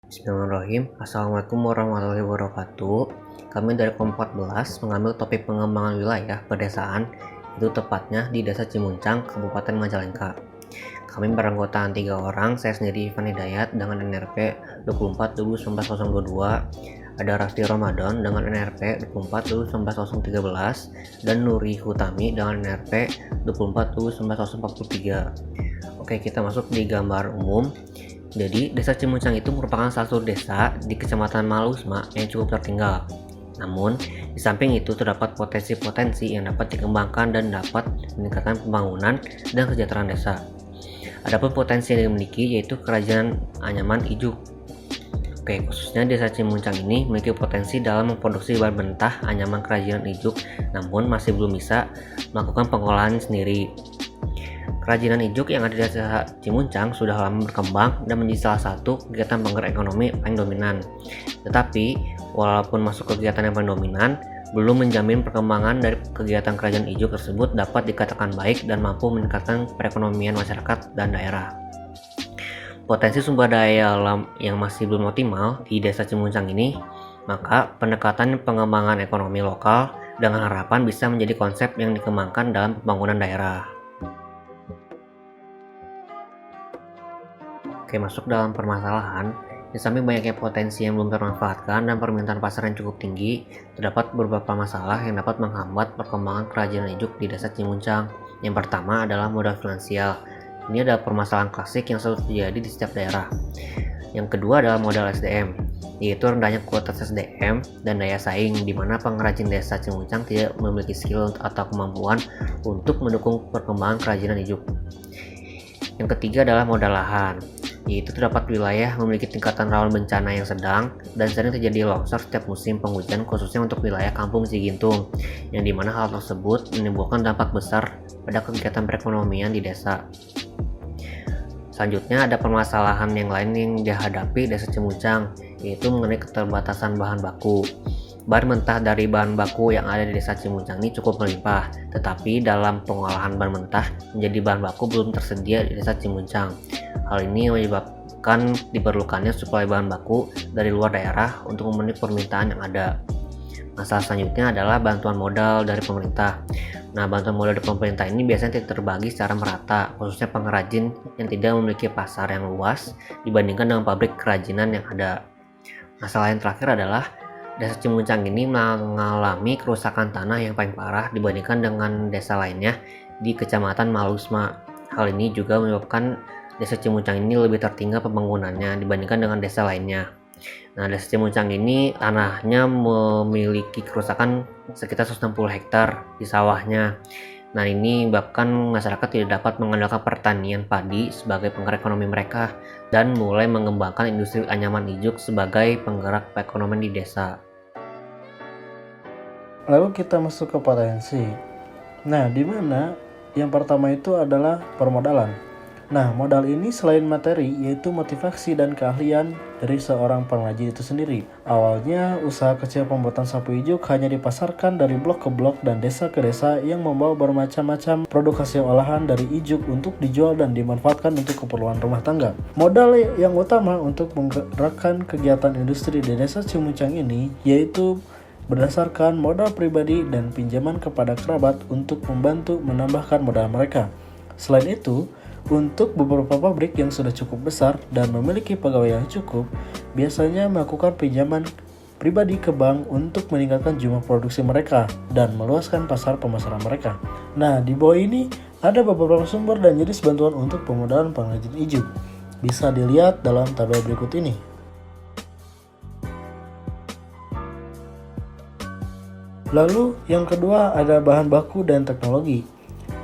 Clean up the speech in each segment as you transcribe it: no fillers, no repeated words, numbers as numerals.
Bismillahirrahmanirrahim. Assalamualaikum warahmatullahi wabarakatuh. Kami dari Kom14 mengambil topik pengembangan wilayah pedesaan, itu tepatnya di Desa Cimuncang, Kabupaten Majalengka. Kami beranggotaan 3 orang, saya sendiri Ivan Hidayat dengan NRP 24/2019-022, ada Rafti Ramadan dengan NRP 24/2019-013, dan Nuri Hutami dengan NRP 24/2019-043. Oke, kita masuk di gambar umum. Jadi, Desa Cimuncang itu merupakan salah satu desa di Kecamatan Malusma yang cukup tertinggal. Namun, di samping itu terdapat potensi-potensi yang dapat dikembangkan dan dapat meningkatkan pembangunan dan kesejahteraan desa. Adapun potensi yang dimiliki yaitu kerajinan anyaman ijuk. Oke, khususnya Desa Cimuncang ini memiliki potensi dalam memproduksi bahan mentah anyaman kerajinan ijuk, namun masih belum bisa melakukan pengolahan sendiri. Kerajinan ijuk yang ada di Desa Cimuncang sudah lama berkembang dan menjadi salah satu kegiatan penggerak ekonomi paling dominan. Tetapi, walaupun masuk kegiatan yang paling dominan, belum menjamin perkembangan dari kegiatan kerajinan ijuk tersebut dapat dikatakan baik dan mampu meningkatkan perekonomian masyarakat dan daerah. Potensi sumber daya alam yang masih belum optimal di Desa Cimuncang ini, maka pendekatan pengembangan ekonomi lokal dengan harapan bisa menjadi konsep yang dikembangkan dalam pembangunan daerah. Oke, masuk dalam permasalahan. Di samping banyaknya potensi yang belum termanfaatkan dan permintaan pasar yang cukup tinggi, terdapat beberapa masalah yang dapat menghambat perkembangan kerajinan ijuk di Desa Cimuncang. Yang pertama adalah modal finansial. Ini adalah permasalahan klasik yang selalu terjadi di setiap daerah. Yang kedua adalah modal SDM, yaitu rendahnya kualitas SDM dan daya saing, di mana pengrajin Desa Cimuncang tidak memiliki skill atau kemampuan untuk mendukung perkembangan kerajinan ijuk. Yang ketiga adalah modal lahan, yaitu terdapat wilayah memiliki tingkatan rawan bencana yang sedang dan sering terjadi longsor setiap musim penghujan, khususnya untuk wilayah Kampung Cigintung, yang dimana hal tersebut menimbulkan dampak besar pada kegiatan perekonomian di desa. Selanjutnya ada permasalahan yang lain yang dihadapi Desa Cimuncang, yaitu mengenai keterbatasan bahan baku. Bahan mentah dari bahan baku yang ada di Desa Cimuncang ini cukup melimpah, tetapi dalam pengolahan bahan mentah menjadi bahan baku belum tersedia di Desa Cimuncang. Hal ini menyebabkan diperlukannya suplai bahan baku dari luar daerah untuk memenuhi permintaan yang ada. Masalah selanjutnya adalah bantuan modal dari pemerintah. Nah, bantuan modal dari pemerintah ini biasanya tidak terbagi secara merata, khususnya pengrajin yang tidak memiliki pasar yang luas dibandingkan dengan pabrik kerajinan yang ada. Masalah yang terakhir adalah Desa Cimuncang ini mengalami kerusakan tanah yang paling parah dibandingkan dengan desa lainnya di Kecamatan Malusma. Hal ini juga menyebabkan Desa Cimuncang ini lebih tertinggal pembangunannya dibandingkan dengan desa lainnya. Nah, Desa Cimuncang ini tanahnya memiliki kerusakan sekitar 160 hektar di sawahnya. Nah, ini menyebabkan masyarakat tidak dapat mengandalkan pertanian padi sebagai penggerak ekonomi mereka dan mulai mengembangkan industri anyaman ijuk sebagai penggerak perekonomian di desa. Lalu kita masuk ke potensi. Nah, di mana yang pertama itu adalah permodalan. Nah, modal ini selain materi yaitu motivasi dan keahlian dari seorang pengrajin itu sendiri. Awalnya, usaha kecil pembuatan sapu ijuk hanya dipasarkan dari blok ke blok dan desa ke desa yang membawa bermacam-macam produk hasil olahan dari ijuk untuk dijual dan dimanfaatkan untuk keperluan rumah tangga. Modal yang utama untuk menggerakkan kegiatan industri di Desa Cimuncang ini yaitu berdasarkan modal pribadi dan pinjaman kepada kerabat untuk membantu menambahkan modal mereka. Selain itu, untuk beberapa pabrik yang sudah cukup besar dan memiliki pegawai yang cukup, biasanya melakukan pinjaman pribadi ke bank untuk meningkatkan jumlah produksi mereka dan meluaskan pasar pemasaran mereka. Nah, di bawah ini ada beberapa sumber dan jenis bantuan untuk pemodalan pengrajin ijuk. Bisa dilihat dalam tabel berikut ini. Lalu yang kedua ada bahan baku dan teknologi.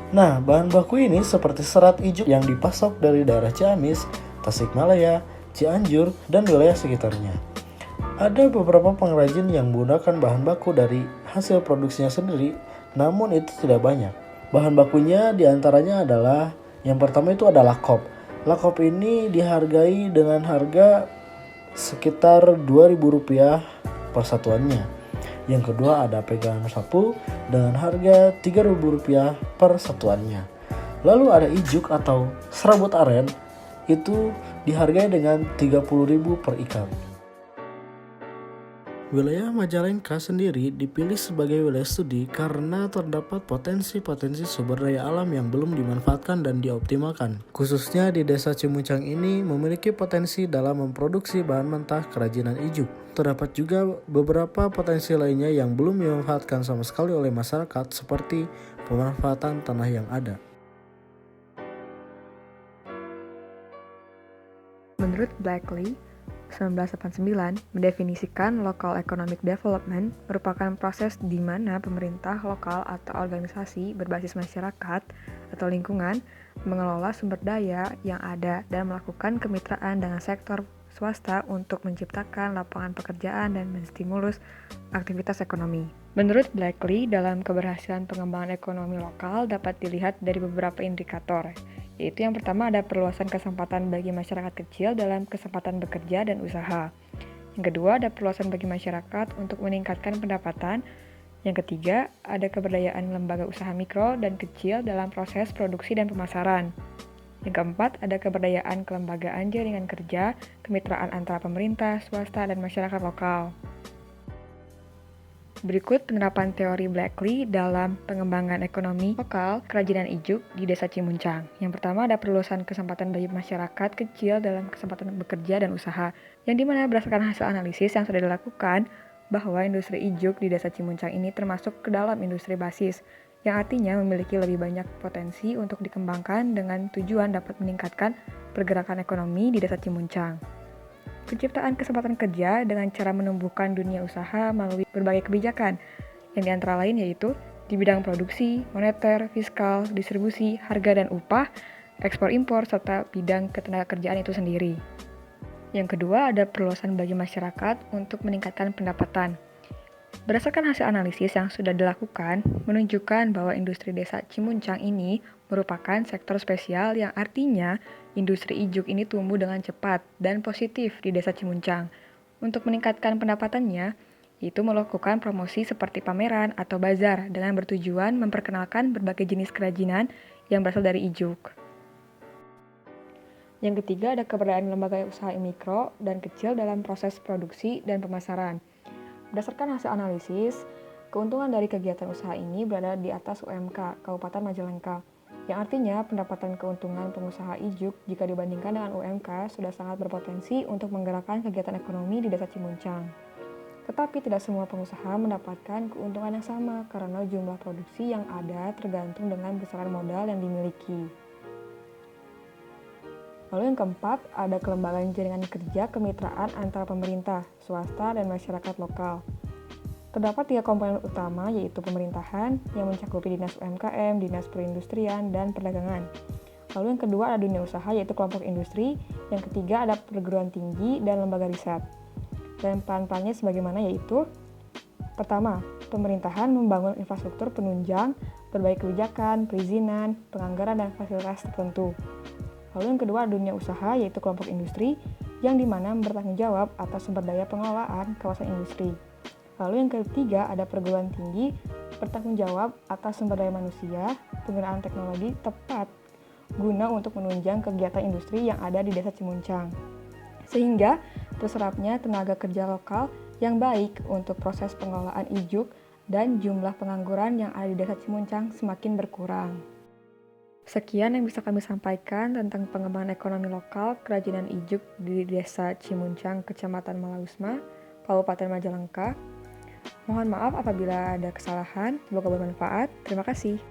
Nah, bahan baku ini seperti serat ijuk yang dipasok dari daerah Ciamis, Tasikmalaya, Cianjur, dan wilayah sekitarnya. Ada beberapa pengrajin yang menggunakan bahan baku dari hasil produksinya sendiri, namun itu tidak banyak. Bahan bakunya diantaranya adalah, yang pertama itu adalah lakop. Lakop ini dihargai dengan harga sekitar Rp2.000 per satuannya. Yang kedua ada pegangan sapu dengan harga Rp3.000 per satuannya. Lalu ada ijuk atau serabut aren, itu dihargai dengan 30.000 per ikat. Wilayah Majalengka sendiri dipilih sebagai wilayah studi karena terdapat potensi-potensi sumber daya alam yang belum dimanfaatkan dan dioptimalkan. Khususnya di Desa Cimuncang ini memiliki potensi dalam memproduksi bahan mentah kerajinan ijuk. Terdapat juga beberapa potensi lainnya yang belum dimanfaatkan sama sekali oleh masyarakat seperti pemanfaatan tanah yang ada. Menurut Blackley, 1989 mendefinisikan local economic development merupakan proses di mana pemerintah lokal atau organisasi berbasis masyarakat atau lingkungan mengelola sumber daya yang ada dan melakukan kemitraan dengan sektor swasta untuk menciptakan lapangan pekerjaan dan menstimulus aktivitas ekonomi. Menurut Blackley, dalam keberhasilan pengembangan ekonomi lokal dapat dilihat dari beberapa indikator, yaitu yang pertama ada perluasan kesempatan bagi masyarakat kecil dalam kesempatan bekerja dan usaha. Yang kedua ada perluasan bagi masyarakat untuk meningkatkan pendapatan. Yang ketiga ada keberdayaan lembaga usaha mikro dan kecil dalam proses produksi dan pemasaran. Yang keempat ada keberdayaan kelembagaan jaringan kerja, kemitraan antara pemerintah, swasta, dan masyarakat lokal. Berikut penerapan teori Blackley dalam pengembangan ekonomi lokal kerajinan ijuk di Desa Cimuncang. Yang pertama ada perluasan kesempatan bagi masyarakat kecil dalam kesempatan bekerja dan usaha, yang dimana berdasarkan hasil analisis yang sudah dilakukan bahwa industri ijuk di Desa Cimuncang ini termasuk ke dalam industri basis, yang artinya memiliki lebih banyak potensi untuk dikembangkan dengan tujuan dapat meningkatkan pergerakan ekonomi di Desa Cimuncang. Penciptaan kesempatan kerja dengan cara menumbuhkan dunia usaha melalui berbagai kebijakan, yang diantara lain yaitu di bidang produksi, moneter, fiskal, distribusi, harga dan upah, ekspor-impor, serta bidang ketenagakerjaan itu sendiri. Yang kedua, ada perluasan bagi masyarakat untuk meningkatkan pendapatan. Berdasarkan hasil analisis yang sudah dilakukan, menunjukkan bahwa industri Desa Cimuncang ini merupakan sektor spesial yang artinya industri ijuk ini tumbuh dengan cepat dan positif di Desa Cimuncang. Untuk meningkatkan pendapatannya, yaitu melakukan promosi seperti pameran atau bazar dengan bertujuan memperkenalkan berbagai jenis kerajinan yang berasal dari ijuk. Yang ketiga ada keberadaan lembaga usaha mikro dan kecil dalam proses produksi dan pemasaran. Berdasarkan hasil analisis, keuntungan dari kegiatan usaha ini berada di atas UMK Kabupaten Majalengka, yang artinya pendapatan keuntungan pengusaha ijuk jika dibandingkan dengan UMK sudah sangat berpotensi untuk menggerakkan kegiatan ekonomi di Desa Cimuncang. Tetapi tidak semua pengusaha mendapatkan keuntungan yang sama karena jumlah produksi yang ada tergantung dengan besaran modal yang dimiliki. Lalu yang keempat, ada kelembagaan jaringan kerja kemitraan antara pemerintah, swasta, dan masyarakat lokal. Terdapat 3 komponen utama, yaitu pemerintahan, yang mencakupi Dinas UMKM, Dinas Perindustrian, dan Perdagangan. Lalu yang kedua ada dunia usaha, yaitu kelompok industri. Yang ketiga ada perguruan tinggi dan lembaga riset. Dan peran-perannya sebagaimana yaitu, pertama, pemerintahan membangun infrastruktur penunjang, berbagai kebijakan, perizinan, penganggaran, dan fasilitas tertentu. Lalu yang kedua dunia usaha, yaitu kelompok industri, yang dimana bertanggung jawab atas sumber daya pengelolaan kawasan industri. Lalu yang ketiga ada perguruan tinggi, bertanggung jawab atas sumber daya manusia, penggunaan teknologi tepat guna untuk menunjang kegiatan industri yang ada di Desa Cimuncang. Sehingga terserapnya tenaga kerja lokal yang baik untuk proses pengelolaan ijuk dan jumlah pengangguran yang ada di Desa Cimuncang semakin berkurang. Sekian yang bisa kami sampaikan tentang pengembangan ekonomi lokal kerajinan ijuk di Desa Cimuncang, Kecamatan Malausma, Kabupaten Majalengka. Mohon maaf apabila ada kesalahan, semoga bermanfaat. Terima kasih.